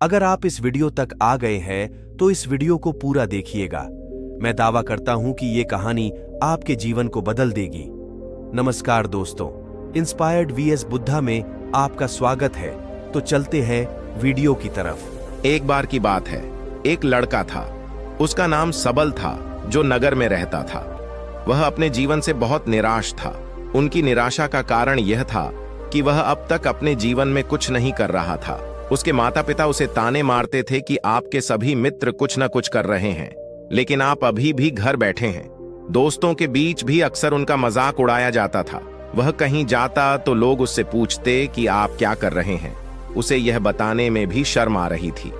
अगर आप इस वीडियो तक आ गए हैं तो इस वीडियो को पूरा देखिएगा। मैं दावा करता हूं कि ये कहानी आपके जीवन को बदल देगी। नमस्कार दोस्तों, इंस्पायर्ड वीएस बुद्धा में आपका स्वागत है। तो चलते हैं वीडियो की तरफ। एक बार की बात है, एक लड़का था। उसका नाम सबल था, जो नगर में रहता था। वह अपने जीवन से बहुत निराश था। उनकी निराशा का कारण यह था कि वह अब तक अपने जीवन में कुछ नहीं कर रहा था। उसके माता पिता उसे ताने मारते थे कि आपके सभी मित्र कुछ न कुछ कर रहे हैं, लेकिन आप अभी भी घर बैठे हैं। दोस्तों के बीच भी अक्सर उनका मजाक उड़ाया जाता था। वह कहीं जाता तो लोग उससे पूछते कि आप क्या कर रहे हैं। उसे यह बताने में भी शर्म आ रही थी।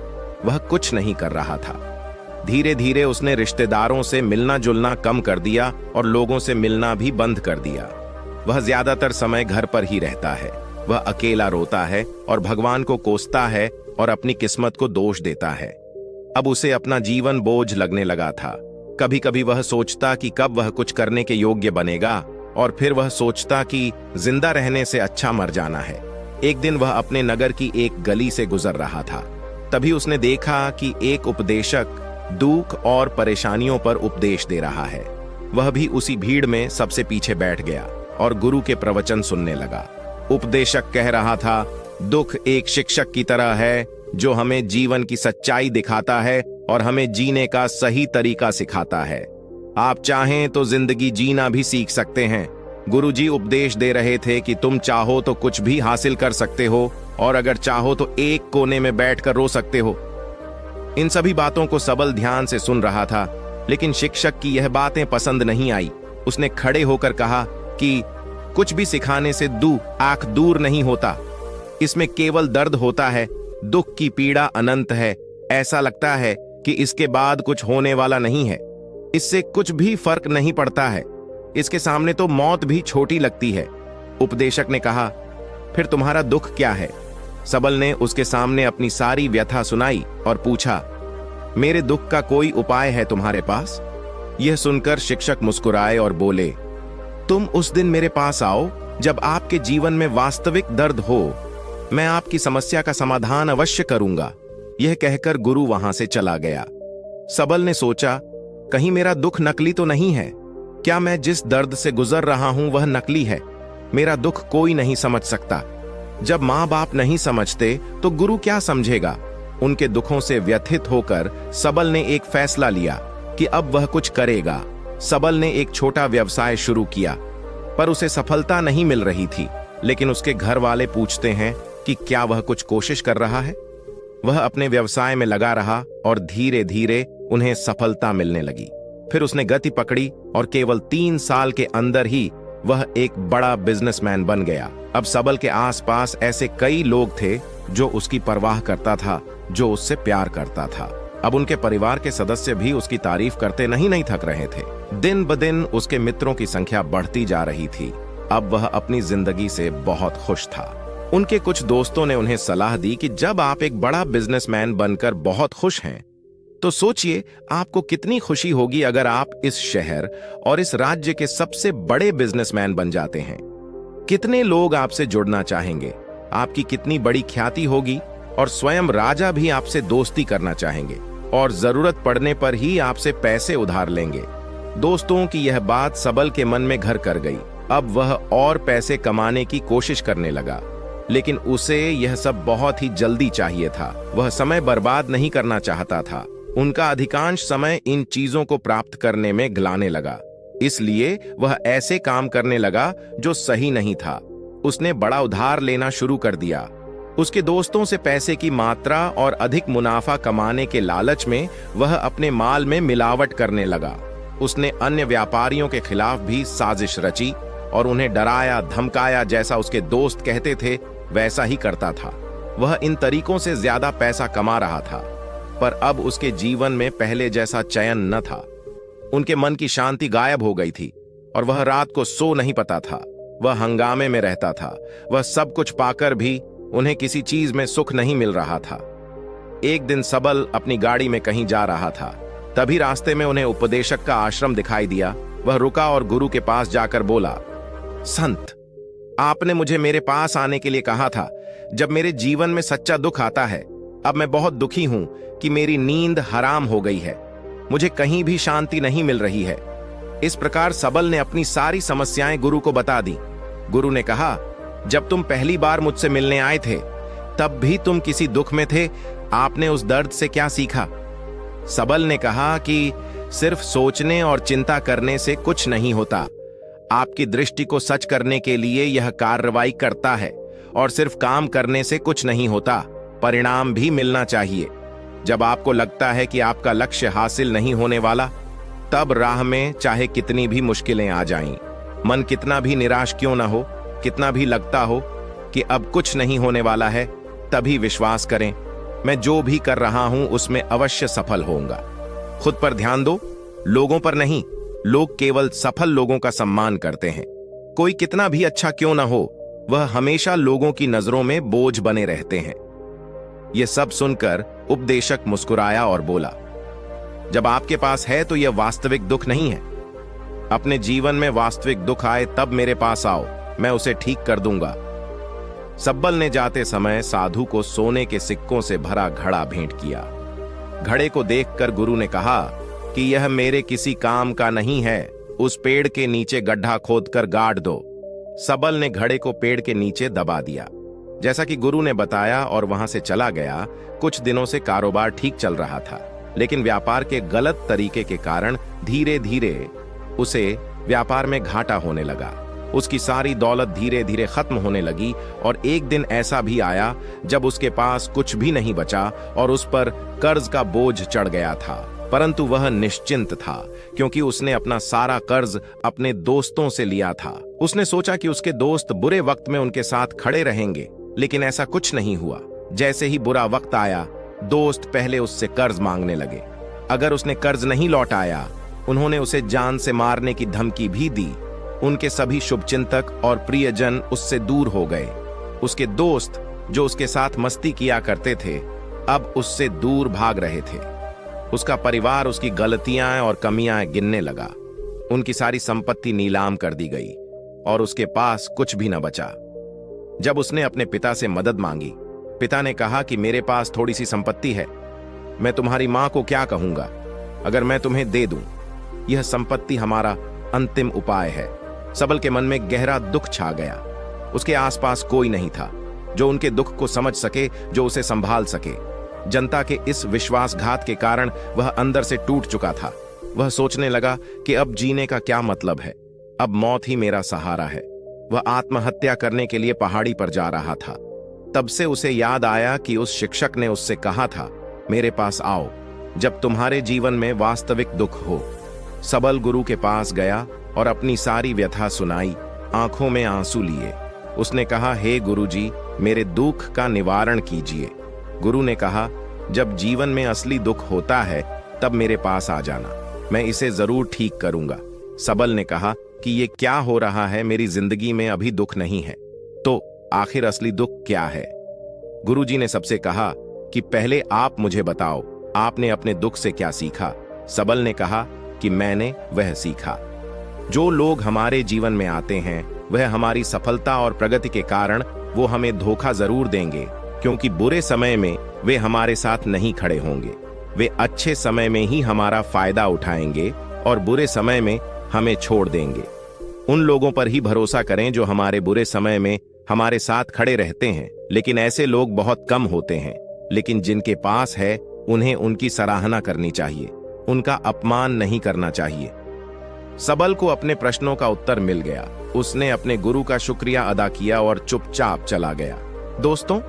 वह कुछ नहीं कर रहा था। धीरे धीरे उसने रिश्तेदारों से मिलना जुलना कम कर दिया और लोगों से मिलना भी बंद कर दिया। वह ज्यादातर समय घर पर ही रहता है। वह अकेला रोता है और भगवान को कोसता है और अपनी किस्मत को दोष देता है। अब उसे अपना जीवन बोझ लगने लगा था। कभी कभी वह सोचता कि कब वह कुछ करने के योग्य बनेगा, और फिर वह सोचता कि जिंदा रहने से अच्छा मर जाना है। एक दिन वह अपने नगर की एक गली से गुजर रहा था। तभी उसने देखा कि एक उपदेशक दुख और परेशानियों पर उपदेश दे रहा है। वह भी उसी भीड़ में सबसे पीछे बैठ गया और गुरु के प्रवचन सुनने लगा। उपदेशक कह रहा था, दुख एक शिक्षक की तरह है जो हमें जीवन की सच्चाई दिखाता है और हमें जीने का सही तरीका सिखाता है। आप चाहें तो जिंदगी जीना भी सीख सकते हैं। गुरुजी उपदेश दे रहे थे कि तुम चाहो तो कुछ भी हासिल कर सकते हो, और अगर चाहो तो एक कोने में बैठकर रो सकते हो। इन सभी बातों को सबल ध्यान से सुन रहा था, लेकिन शिक्षक की यह बातें पसंद नहीं आई। उसने खड़े होकर कहा कि कुछ भी सिखाने से आंख दूर नहीं होता। इसमें केवल दर्द होता है। दुख की पीड़ा अनंत है। ऐसा लगता है कि इसके बाद कुछ होने वाला नहीं है। इससे कुछ भी फर्क नहीं पड़ता है। इसके सामने तो मौत भी छोटी लगती है। उपदेशक ने कहा, फिर तुम्हारा दुख क्या है? सबल ने उसके सामने अपनी सारी व्यथा सुनाई और पूछा, मेरे दुख का कोई उपाय है तुम्हारे पास? यह सुनकर शिक्षक मुस्कुराए और बोले, तुम उस दिन मेरे पास आओ जब आपके जीवन में वास्तविक दर्द हो। मैं आपकी समस्या का समाधान अवश्य करूंगा। यह कहकर गुरु वहां से चला गया। सबल ने सोचा, कहीं मेरा दुख नकली तो नहीं है? क्या मैं जिस दर्द से गुजर रहा हूं वह नकली है? मेरा दुख कोई नहीं समझ सकता। जब माँ बाप नहीं समझते तो गुरु क्या समझेगा? उनके दुखों से व्यथित होकर सबल ने एक फैसला लिया कि अब वह कुछ करेगा। सबल ने एक छोटा व्यवसाय शुरू किया, पर उसे सफलता नहीं मिल रही थी। लेकिन उसके घर वाले पूछते हैं कि क्या वह कुछ कोशिश कर रहा है? वह अपने व्यवसाय में लगा रहा और धीरे धीरे उन्हें सफलता मिलने लगी। फिर उसने गति पकड़ी और केवल 3 साल के अंदर ही वह एक बड़ा बिजनेसमैन बन गया। अब सबल के आसपास ऐसे कई लोग थे जो उसकी परवाह करता था, जो उससे प्यार करता था। अब उनके परिवार के सदस्य भी उसकी तारीफ करते नहीं थक रहे थे। दिन ब दिन उसके मित्रों की संख्या बढ़ती जा रही थी। अब वह अपनी जिंदगी से बहुत खुश था। उनके कुछ दोस्तों ने उन्हें सलाह दी कि जब आप एक बड़ा बिजनेसमैन बनकर बहुत खुश हैं, तो सोचिए आपको कितनी खुशी होगी अगर आप इस शहर और इस राज्य के सबसे बड़े बिजनेसमैन बन जाते हैं। कितने लोग आपसे जुड़ना चाहेंगे, आपकी कितनी बड़ी ख्याति होगी, और स्वयं राजा भी आपसे दोस्ती करना चाहेंगे और जरूरत पड़ने पर ही आपसे पैसे उधार लेंगे। दोस्तों की यह बात सबल के मन में घर कर गई। अब वह और पैसे कमाने की कोशिश करने लगा, लेकिन उसे यह सब बहुत ही जल्दी चाहिए था। वह समय बर्बाद नहीं करना चाहता था। उनका अधिकांश समय इन चीजों को प्राप्त करने में गलाने लगा। इसलिए वह ऐसे काम करने लगा जो सही नहीं था। उसने बड़ा उधार लेना शुरू कर दिया। उसके दोस्तों से पैसे की मात्रा और अधिक मुनाफा कमाने के लालच में वह अपने माल में मिलावट करने लगा। उसने अन्य व्यापारियों के खिलाफ भी साजिश रची और उन्हें डराया धमकाया। जैसा उसके दोस्त कहते थे वैसा ही करता था। वह इन तरीकों से ज्यादा पैसा कमा रहा था, पर अब उसके जीवन में पहले जैसा चयन न था। उनके मन की शांति गायब हो गई थी और वह रात को सो नहीं पाता था। वह हंगामे में रहता था। वह सब कुछ पाकर भी उन्हें किसी चीज में सुख नहीं मिल रहा था। एक दिन सबल अपनी गाड़ी में कहीं जा रहा था। तभी रास्ते में उन्हें उपदेशक का आश्रम दिखाई दिया। वह रुका और गुरु के पास जाकर बोला, संत, आपने मुझे मेरे पास आने के लिए कहा था जब मेरे जीवन में सच्चा दुख आता है। अब मैं बहुत दुखी हूं कि मेरी नींद हराम हो गई है। मुझे कहीं भी शांति नहीं मिल रही है। इस प्रकार सबल ने अपनी सारी समस्याएं गुरु को बता दी। गुरु ने कहा, जब तुम पहली बार मुझसे मिलने आए थे तब भी तुम किसी दुख में थे। आपने उस दर्द से क्या सीखा? सबल ने कहा कि सिर्फ सोचने और चिंता करने से कुछ नहीं होता। आपकी दृष्टि को सच करने के लिए यह कार्रवाई करता है, और सिर्फ काम करने से कुछ नहीं होता, परिणाम भी मिलना चाहिए। जब आपको लगता है कि आपका लक्ष्य हासिल नहीं होने वाला, तब राह में चाहे कितनी भी मुश्किलें आ जाएं, मन कितना भी निराश क्यों ना हो, कितना भी लगता हो कि अब कुछ नहीं होने वाला है, तभी विश्वास करें, मैं जो भी कर रहा हूं उसमें अवश्य सफल होऊंगा। खुद पर ध्यान दो, लोगों पर नहीं। लोग केवल सफल लोगों का सम्मान करते हैं। कोई कितना भी अच्छा क्यों ना हो, वह हमेशा लोगों की नजरों में बोझ बने रहते हैं। यह सब सुनकर उपदेशक मुस्कुराया और बोला, जब आपके पास है तो यह वास्तविक दुख नहीं है। अपने जीवन में वास्तविक दुख आए तब मेरे पास आओ, मैं उसे ठीक कर दूंगा। सब्बल ने जाते समय साधु को सोने के सिक्कों से भरा घड़ा भेंट किया। घड़े को देखकर गुरु ने कहा कि यह मेरे किसी काम का नहीं है, उस पेड़ के नीचे गड्ढा खोदकर गाड़ दो। सबल ने घड़े को पेड़ के नीचे दबा दिया, जैसा कि गुरु ने बताया, और वहां से चला गया। कुछ दिनों से कारोबार ठीक चल रहा था, लेकिन व्यापार के गलत तरीके के कारण धीरे धीरे उसे व्यापार में घाटा होने लगा। उसकी सारी दौलत धीरे धीरे खत्म होने लगी, और एक दिन ऐसा भी आया जब उसके पास कुछ भी नहीं बचा और उस पर कर्ज का बोझ चढ़ गया था। परंतु वह निश्चिंत था, क्योंकि उसने अपना सारा कर्ज अपने दोस्तों से लिया था। उसने सोचा कि उसके दोस्त बुरे वक्त में उनके साथ खड़े रहेंगे, लेकिन ऐसा कुछ नहीं हुआ। जैसे ही बुरा वक्त आया, दोस्त पहले उससे कर्ज मांगने लगे। अगर उसने कर्ज नहीं लौटाया, उन्होंने उसे जान से मारने की धमकी भी दी। उनके सभी शुभचिंतक और प्रियजन उससे दूर हो गए। उसके दोस्त जो उसके साथ मस्ती किया करते थे, अब उससे दूर भाग रहे थे। उसका परिवार उसकी गलतियां और कमियां गिनने लगा। उनकी सारी संपत्ति नीलाम कर दी गई और उसके पास कुछ भी न बचा। जब उसने अपने पिता से मदद मांगी, पिता ने कहा कि मेरे पास थोड़ी सी संपत्ति है, मैं तुम्हारी मां को क्या कहूंगा अगर मैं तुम्हें दे दूं। यह संपत्ति हमारा अंतिम उपाय है। सबल के मन में गहरा दुख छा गया। उसके आसपास कोई नहीं था जो उनके दुख को समझ सके, जो उसे संभाल सके। जनता के इस विश्वासघात के कारण वह अंदर से टूट चुका था। वह सोचने लगा कि अब जीने का क्या मतलब है, अब मौत ही मेरा सहारा है। वह आत्महत्या करने के लिए पहाड़ी पर जा रहा था। तब से उसे याद आया कि उस शिक्षक ने उससे कहा था, मेरे पास आओ जब तुम्हारे जीवन में वास्तविक दुख हो। सबल गुरु के पास गया और अपनी सारी व्यथा सुनाई, आंखों में आंसू लिए। उसने कहा, हे गुरुजी, मेरे दुख का निवारण कीजिए। गुरु ने कहा, जब जीवन में असली दुख होता है तब मेरे पास आ जाना, मैं इसे जरूर ठीक करूंगा। सबल ने कहा कि ये क्या हो रहा है, मेरी जिंदगी में अभी दुख नहीं है, तो आखिर असली दुख क्या है? गुरुजी ने सबसे कहा कि पहले आप मुझे बताओ, आपने अपने दुख से क्या सीखा? सबल ने कहा कि मैंने वह सीखा, जो लोग हमारे जीवन में आते हैं वह हमारी सफलता और प्रगति के कारण वो हमें धोखा जरूर देंगे, क्योंकि बुरे समय में वे हमारे साथ नहीं खड़े होंगे। वे अच्छे समय में ही हमारा फायदा उठाएंगे और बुरे समय में हमें छोड़ देंगे। उन लोगों पर ही भरोसा करें जो हमारे बुरे समय में हमारे साथ खड़े रहते हैं, लेकिन ऐसे लोग बहुत कम होते हैं। लेकिन जिनके पास है उन्हें उनकी सराहना करनी चाहिए, उनका अपमान नहीं करना चाहिए। सबल को अपने प्रश्नों का उत्तर मिल गया। उसने अपने गुरु का शुक्रिया अदा किया और चुपचाप चला गया। दोस्तों,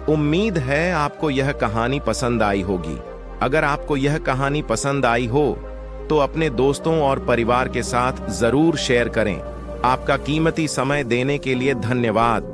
उम्मीद है आपको यह कहानी पसंद आई होगी। अगर आपको यह कहानी पसंद आई हो तो अपने दोस्तों और परिवार के साथ जरूर शेयर करें। आपका कीमती समय देने के लिए धन्यवाद।